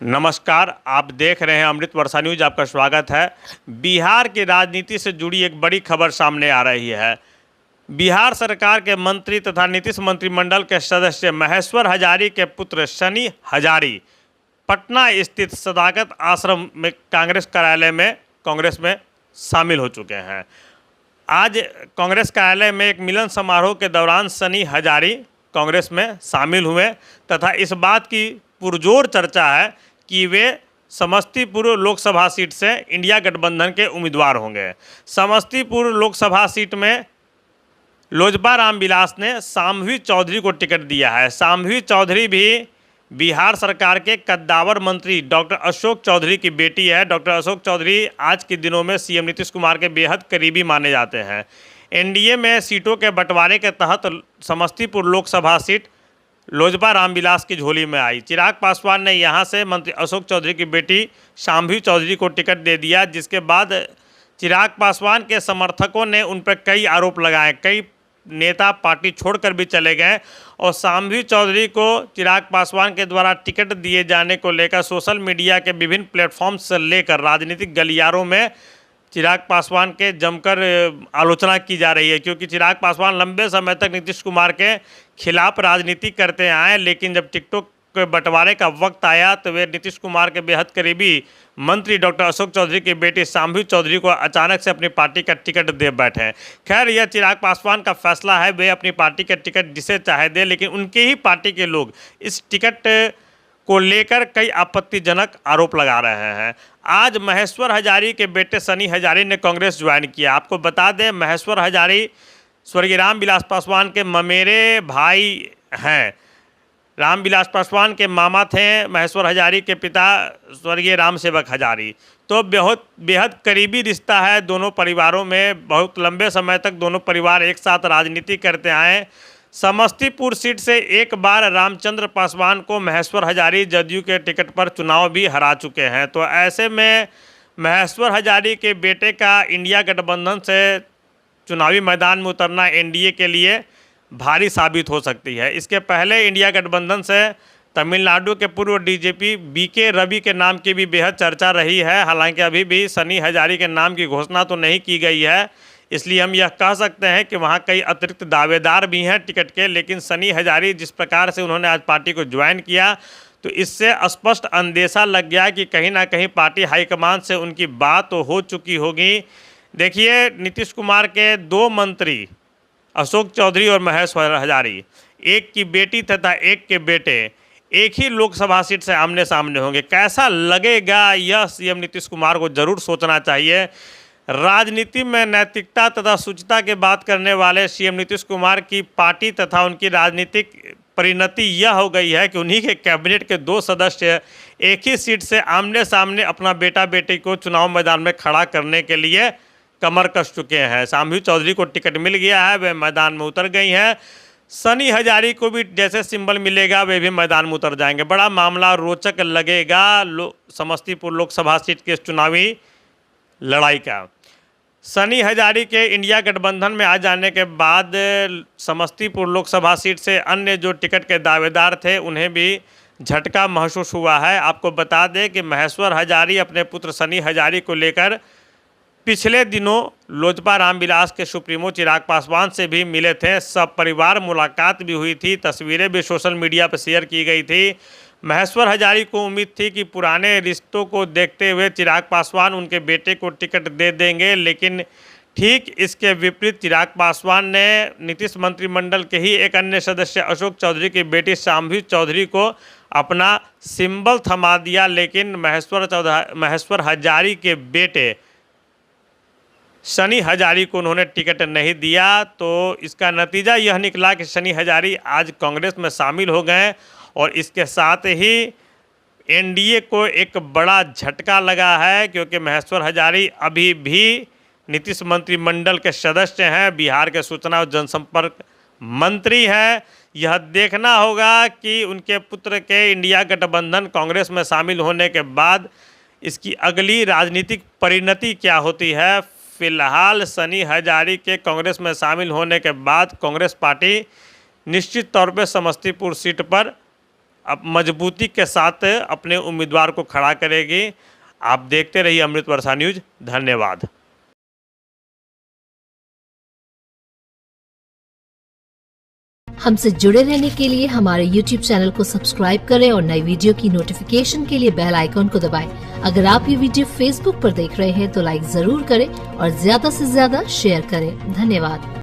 नमस्कार, आप देख रहे हैं अमृत वर्षा न्यूज। आपका स्वागत है। बिहार की राजनीति से जुड़ी एक बड़ी खबर सामने आ रही है। बिहार सरकार के मंत्री तथा नीतीश मंत्रिमंडल के सदस्य महेश्वर हजारी के पुत्र सनी हजारी पटना स्थित सदाकत आश्रम में कांग्रेस कार्यालय में कांग्रेस में शामिल हो चुके हैं। आज कांग्रेस कार्यालय में एक मिलन समारोह के दौरान सनी हजारी कांग्रेस में शामिल हुए तथा इस बात की पुरजोर चर्चा है कि वे समस्तीपुर लोकसभा सीट से इंडिया गठबंधन के उम्मीदवार होंगे। समस्तीपुर लोकसभा सीट में लोजपा रामविलास ने शाम्भवी चौधरी को टिकट दिया है। शाम्भवी चौधरी भी बिहार सरकार के कद्दावर मंत्री डॉक्टर अशोक चौधरी की बेटी है। डॉक्टर अशोक चौधरी आज के दिनों में सीएम नीतीश कुमार के बेहद करीबी माने जाते हैं। एनडीए में सीटों के बंटवारे के तहत समस्तीपुर लोकसभा सीट लोजपा रामविलास की झोली में आई। चिराग पासवान ने यहां से मंत्री अशोक चौधरी की बेटी शाम्भवी चौधरी को टिकट दे दिया, जिसके बाद चिराग पासवान के समर्थकों ने उन पर कई आरोप लगाए। कई नेता पार्टी छोड़कर भी चले गए और शाम्भवी चौधरी को चिराग पासवान के द्वारा टिकट दिए जाने को लेकर सोशल मीडिया के विभिन्न प्लेटफॉर्म्स से लेकर राजनीतिक गलियारों में चिराग पासवान के जमकर आलोचना की जा रही है, क्योंकि चिराग पासवान लंबे समय तक नीतीश कुमार के खिलाफ राजनीति करते आए, लेकिन जब टिकटों के बंटवारे का वक्त आया तो वे नीतीश कुमार के बेहद करीबी मंत्री डॉक्टर अशोक चौधरी की बेटी शाम्भवी चौधरी को अचानक से अपनी पार्टी का टिकट दे बैठे। खैर, यह चिराग पासवान का फैसला है, वे अपनी पार्टी का टिकट जिसे चाहे दे, लेकिन उनके ही पार्टी के लोग इस टिकट को लेकर कई आपत्तिजनक आरोप लगा रहे हैं। आज महेश्वर हजारी के बेटे सनी हजारी ने कांग्रेस ज्वाइन किया। आपको बता दें, महेश्वर हजारी स्वर्गीय रामविलास पासवान के ममेरे भाई हैं। रामविलास पासवान के मामा थे महेश्वर हजारी के पिता स्वर्गीय रामसेवक हजारी। तो बेहद करीबी रिश्ता है दोनों परिवारों में। बहुत लंबे समय तक दोनों परिवार एक साथ राजनीति करते आए। समस्तीपुर सीट से एक बार रामचंद्र पासवान को महेश्वर हजारी जदयू के टिकट पर चुनाव भी हरा चुके हैं। तो ऐसे में महेश्वर हजारी के बेटे का इंडिया गठबंधन से चुनावी मैदान में उतरना एनडीए के लिए भारी साबित हो सकती है। इसके पहले इंडिया गठबंधन से तमिलनाडु के पूर्व डीजीपी बीके रवि के नाम की भी बेहद चर्चा रही है। हालांकि अभी भी सनी हजारी के नाम की घोषणा तो नहीं की गई है, इसलिए हम यह कह सकते हैं कि वहाँ कई अतिरिक्त दावेदार भी हैं टिकट के। लेकिन सनी हजारी जिस प्रकार से उन्होंने आज पार्टी को ज्वाइन किया, तो इससे स्पष्ट अंदेशा लग गया कि कहीं ना कहीं पार्टी हाईकमान से उनकी बात तो हो चुकी होगी। देखिए, नीतीश कुमार के दो मंत्री अशोक चौधरी और महेश्वर हजारी, एक की बेटी तथा एक के बेटे एक ही लोकसभा सीट से आमने सामने होंगे। कैसा लगेगा, यह सीएम नीतीश कुमार को जरूर सोचना चाहिए। राजनीति में नैतिकता तथा शुचिता की बात करने वाले सीएम नीतीश कुमार की पार्टी तथा उनकी राजनीतिक परिणति यह हो गई है कि उन्हीं के कैबिनेट के दो सदस्य एक ही सीट से आमने सामने अपना बेटा बेटी को चुनाव मैदान में खड़ा करने के लिए कमर कस चुके हैं। शाम्भवी चौधरी को टिकट मिल गया है, वे मैदान में उतर गई हैं। सनी हजारी को भी जैसे सिंबल मिलेगा वे भी मैदान में उतर जाएंगे। बड़ा मामला रोचक लगेगा समस्तीपुर लोकसभा सीट के चुनावी लड़ाई का। सनी हजारी के इंडिया गठबंधन में आ जाने के बाद समस्तीपुर लोकसभा सीट से अन्य जो टिकट के दावेदार थे उन्हें भी झटका महसूस हुआ है। आपको बता दें कि महेश्वर हजारी अपने पुत्र सनी हजारी को लेकर पिछले दिनों लोजपा रामविलास के सुप्रीमो चिराग पासवान से भी मिले थे। सब परिवार मुलाकात भी हुई थी, तस्वीरें भी सोशल मीडिया पर शेयर की गई थी। महेश्वर हजारी को उम्मीद थी कि पुराने रिश्तों को देखते हुए चिराग पासवान उनके बेटे को टिकट दे देंगे, लेकिन ठीक इसके विपरीत चिराग पासवान ने नीतीश मंत्रिमंडल के ही एक अन्य सदस्य अशोक चौधरी की बेटी शाम्भवी चौधरी को अपना सिंबल थमा दिया। लेकिन महेश्वर हजारी के बेटे सनी हजारी को उन्होंने टिकट नहीं दिया। तो इसका नतीजा यह निकला कि सनी हजारी आज कांग्रेस में शामिल हो गए और इसके साथ ही एनडीए को एक बड़ा झटका लगा है, क्योंकि महेश्वर हजारी अभी भी नीतीश मंत्रिमंडल के सदस्य हैं, बिहार के सूचना और जनसंपर्क मंत्री हैं। यह देखना होगा कि उनके पुत्र के इंडिया गठबंधन कांग्रेस में शामिल होने के बाद इसकी अगली राजनीतिक परिणति क्या होती है। फिलहाल सनी हजारी के कांग्रेस में शामिल होने के बाद कांग्रेस पार्टी निश्चित तौर पर समस्तीपुर सीट पर अब मजबूती के साथ अपने उम्मीदवार को खड़ा करेगी। आप देखते रहिए अमृत वर्षा न्यूज़। धन्यवाद। हमसे जुड़े रहने के लिए हमारे YouTube चैनल को सब्सक्राइब करें और नई वीडियो की नोटिफिकेशन के लिए बेल आइकॉन को दबाएं। अगर आप ये वीडियो Facebook पर देख रहे हैं तो लाइक जरूर करें और ज्यादा से ज्यादा शेयर करें। धन्यवाद।